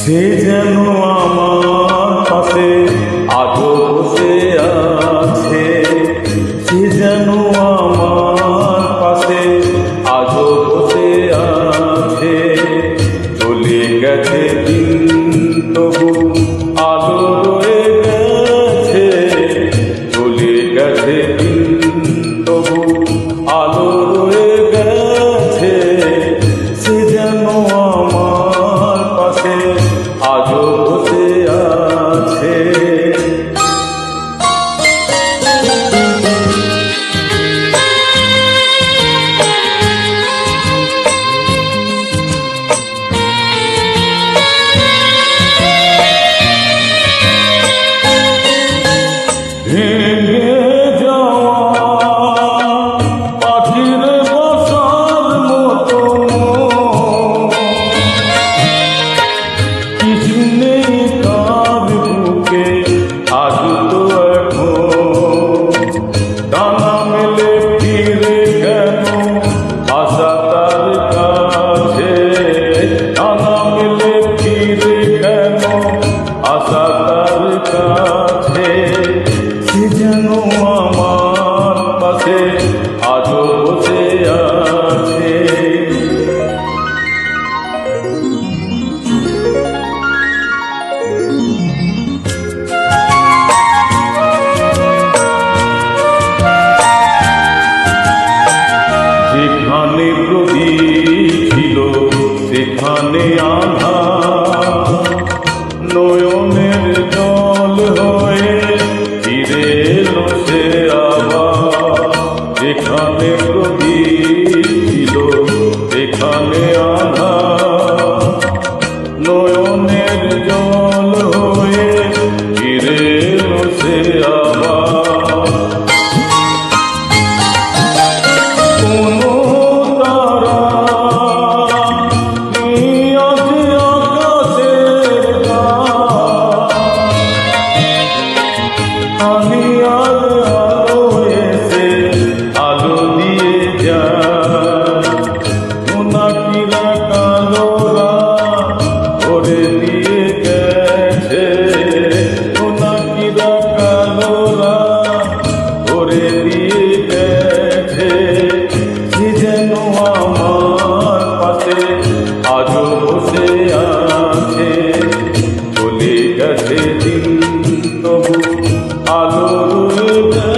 সে যেন আমার পাশে আজও বসে আছে, সে যেন আমার পাশে আজও বসে আছে। চলে গেছে দিন তবু আলো রয়ে গেছে, চলে গেছে দিন তবু আলো রয়ে গেছে। সে যেন আমার পাশে আজও বসে আছে। ভেঙে যাওয়া পাখির বসার মতো কিছু নেই তার বুকে আজ তো এখন। ডানা মেলে ফিরে কেন আশা তার কাছে, ডানা মেলে ফিরে কেন আশা তার কাছে। সে যেন আমার পাশে আজও বসে আছে। যেখানে প্রদীপ ছিল সেখানে আঁধার, নয়নের জল হয়ে ফিরে এলো সে আবার। যেখানে প্রদীপ ছিল সেখানে আঁধার, নয়নের জল হয়ে ফিরে এলো সে আবার। কোনো তারা নেই আজ আকাশের গায়ে, আমি আর আলো এসে আলো দিয়ে যায়। জোনাকিরা কালোরা ভরে দিয়ে গেছে, জোনাকিরা কালোরা ভরে দিয়ে গেছে। সে যেন আমার পাশে আজও বসে আছে, চলে গেছে দিন তবু আলো রয়ে গেছে।